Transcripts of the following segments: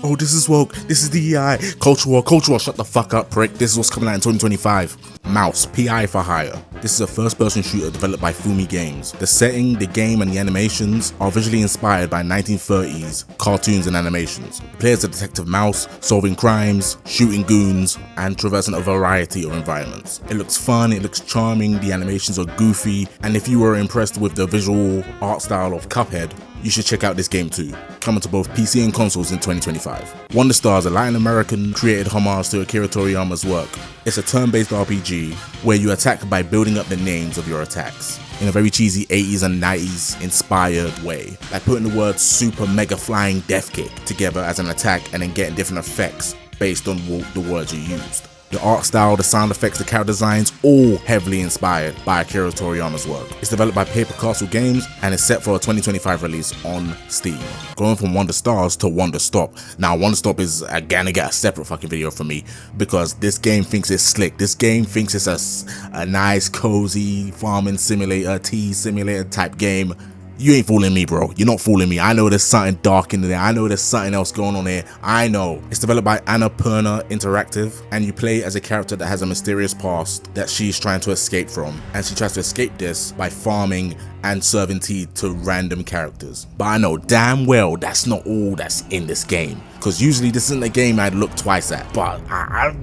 oh, this is woke, this is DEI, culture war, shut the fuck up, prick. This is what's coming out in 2025. Mouse, PI for Hire. This is a first-person shooter developed by Fumi Games. The setting, the game, and the animations are visually inspired by 1930s cartoons and animations. Play as a detective mouse, solving crimes, shooting goons, and traversing a variety of environments. It looks fun, it looks charming, the animations are goofy, and if you were impressed with the visual art style of Cuphead, you should check out this game too, coming to both PC and consoles in 2025. Wonder Star is a Latin American created homage to Akira Toriyama's work. It's a turn-based RPG where you attack by building up the names of your attacks in a very cheesy 80s and 90s inspired way, like putting the word super mega flying death kick together as an attack and then getting different effects based on the words you used. The art style, the sound effects, the character designs, all heavily inspired by Akira Toriyama's work. It's developed by Paper Castle Games and is set for a 2025 release on Steam. Going from Wonder Stars to Wonder Stop. Now, Wonder Stop is gonna get a separate fucking video from me because this game thinks it's slick. This game thinks it's a nice, cozy farming simulator, tea simulator type game. You ain't fooling me, bro. You're not fooling me. I know there's something dark in there. I know there's something else going on here. I know. It's developed by Annapurna Interactive, and you play as a character that has a mysterious past that she's trying to escape from. And she tries to escape this by farming and serving tea to random characters. But I know damn well that's not all that's in this game, because usually this isn't a game I'd look twice at, but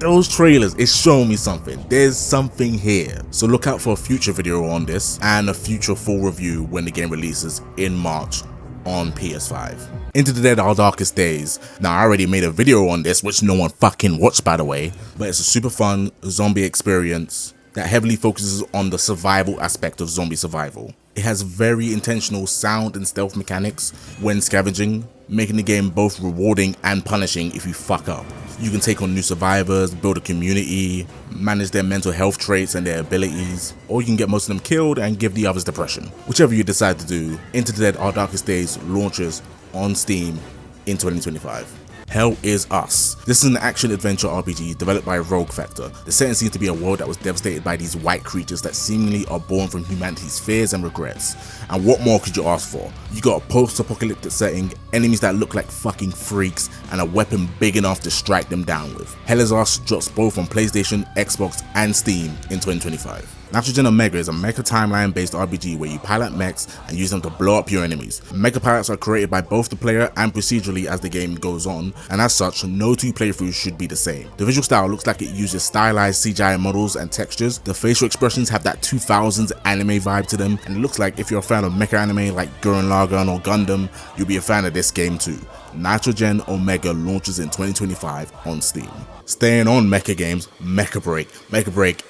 those trailers, it's showing me something. There's something here. So look out for a future video on this and a future full review when the game releases in March on PS5. Into the Dead Our Darkest Days. Now, I already made a video on this, which no one fucking watched, by the way, but it's a super fun zombie experience that heavily focuses on the survival aspect of zombie survival. It has very intentional sound and stealth mechanics when scavenging, making the game both rewarding and punishing if you fuck up. You can take on new survivors, build a community, manage their mental health traits and their abilities, or you can get most of them killed and give the others depression. Whichever you decide to do, Into the Dead Our Darkest Days launches on Steam in 2025. Hell Is Us. This is an action-adventure RPG developed by Rogue Factor. The setting seems to be a world that was devastated by these white creatures that seemingly are born from humanity's fears and regrets. And what more could you ask for? You got a post-apocalyptic setting, enemies that look like fucking freaks, and a weapon big enough to strike them down with. Hell Is Us drops both on PlayStation, Xbox, and Steam in 2025. Nitrogen Omega is a mecha timeline based RPG where you pilot mechs and use them to blow up your enemies. Mecha pilots are created by both the player and procedurally as the game goes on, and as such, no two playthroughs should be the same. The visual style looks like it uses stylized CGI models and textures. The facial expressions have that 2000s anime vibe to them, and it looks like if you're a fan of mecha anime like Gurren Lagann or Gundam, you'll be a fan of this game too. Nitrogen Omega launches in 2025 on Steam. Staying on mecha games, Mecha Break. Mecha Break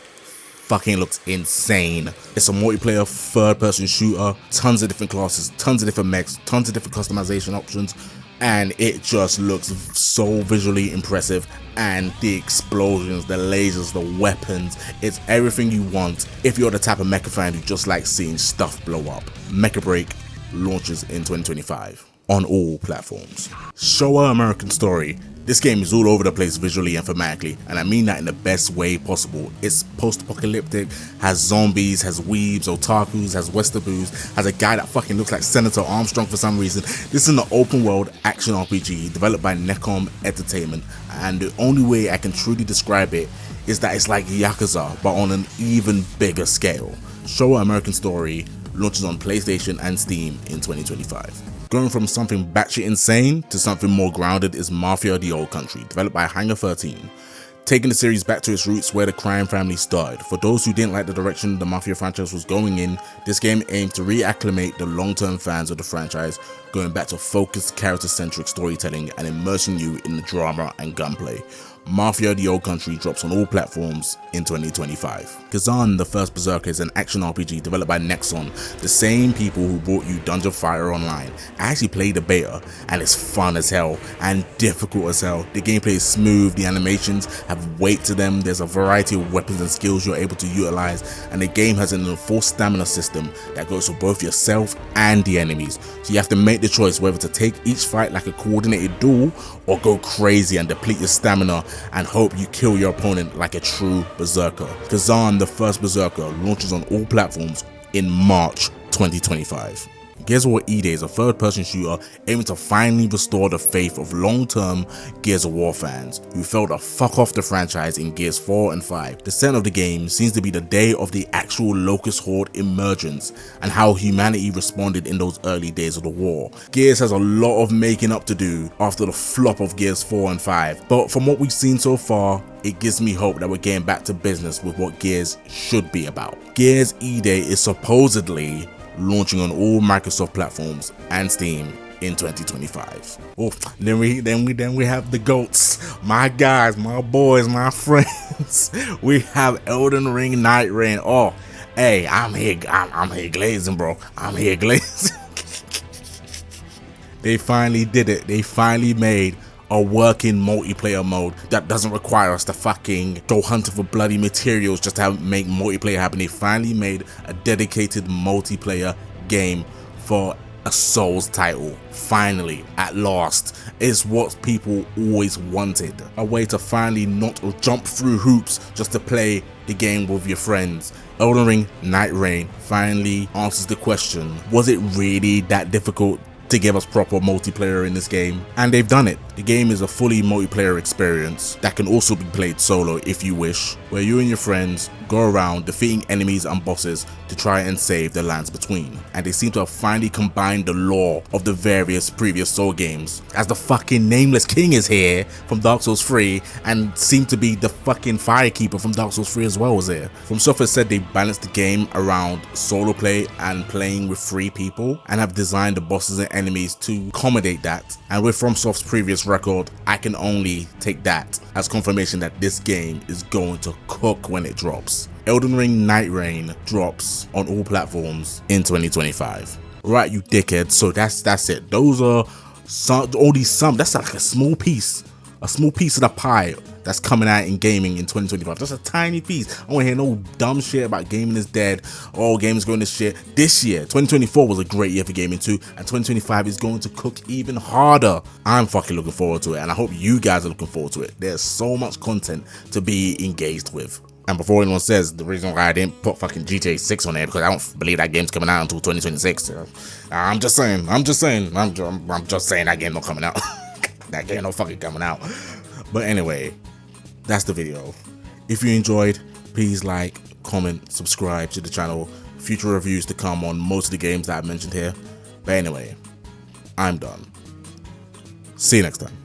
fucking looks insane. It's a multiplayer third-person shooter, tons of different classes, tons of different mechs, tons of different customization options, and it just looks so visually impressive. And the explosions, the lasers, the weapons, it's everything you want if you're the type of mecha fan who just likes seeing stuff blow up. Mecha Break launches in 2025 on all platforms. Showa American Story. This game is all over the place visually and thematically, and I mean that in the best way possible. It's post-apocalyptic, has zombies, has weebs, otakus, has westaboos, has a guy that fucking looks like Senator Armstrong for some reason. This is an open world action RPG developed by Necom Entertainment, and the only way I can truly describe it is that it's like Yakuza, but on an even bigger scale. Showa American Story launches on PlayStation and Steam in 2025. Going from something batshit insane to something more grounded is Mafia: The Old Country, developed by Hangar 13. Taking the series back to its roots where the crime family started. For those who didn't like the direction the Mafia franchise was going in, this game aims to reacclimate the long-term fans of the franchise, going back to focused character-centric storytelling and immersing you in the drama and gunplay. Mafia: The Old Country drops on all platforms in 2025. Kazan: The First Berserker is an action RPG developed by Nexon, the same people who brought you Dungeon Fighter Online. I actually played the beta, and it's fun as hell and difficult as hell. The gameplay is smooth, the animations have weight to them, there's a variety of weapons and skills you're able to utilize, and the game has an enforced stamina system that goes for both yourself and the enemies. So you have to make the choice whether to take each fight like a coordinated duel or go crazy and deplete your stamina and hope you kill your opponent like a true berserker. Kazan: The First Berserker launches on all platforms in March 2025. Gears of War E-Day is a third-person shooter aiming to finally restore the faith of long-term Gears of War fans who fell the fuck off the franchise in Gears 4 and 5. The center of the game seems to be the day of the actual Locust Horde emergence and how humanity responded in those early days of the war. Gears has a lot of making up to do after the flop of Gears 4 and 5, but from what we've seen so far, it gives me hope that we're getting back to business with what Gears should be about. Gears E-Day is supposedly launching on all Microsoft platforms and Steam in 2025. Oh, then we have the GOATs, my guys, my boys, my friends. We have Elden Ring Night Rain. Oh, hey, I'm here glazing, bro. I'm here glazing. They finally did it. They finally made a working multiplayer mode that doesn't require us to fucking go hunting for bloody materials just to make multiplayer happen. They finally made a dedicated multiplayer game for a Souls title. Finally, at last, is what people always wanted. A way to finally not jump through hoops just to play the game with your friends. Elden Ring Night Rain finally answers the question, was it really that difficult to give us proper multiplayer in this game? And they've done it. The game is a fully multiplayer experience that can also be played solo if you wish, where you and your friends go around defeating enemies and bosses to try and save the lands between. And they seem to have finally combined the lore of the various previous Soul games, as the fucking Nameless King is here from Dark Souls 3 and seemed to be the fucking Firekeeper from Dark Souls 3 as well was there. From Software said they balanced the game around solo play and playing with 3 people and have designed the bosses and enemies to accommodate that. And with FromSoft's previous record, I can only take that as confirmation that this game is going to cook when it drops. Elden Ring Night Rain drops on all platforms in 2025. Right, you dickheads. So that's it. Those are that's like a small piece of the pie that's coming out in gaming in 2025. Just a tiny piece. I don't hear no dumb shit about gaming is dead. Oh, gaming's going to shit. This year, 2024 was a great year for gaming too, and 2025 is going to cook even harder. I'm fucking looking forward to it, and I hope you guys are looking forward to it. There's so much content to be engaged with. And before anyone says the reason why I didn't put fucking GTA 6 on there, because I don't believe that game's coming out until 2026. I'm just saying that game not coming out. That game not fucking coming out. But anyway, that's the video. If you enjoyed, please like, comment, subscribe to the channel. Future reviews to come on most of the games that I've mentioned here. But anyway, I'm done. See you next time.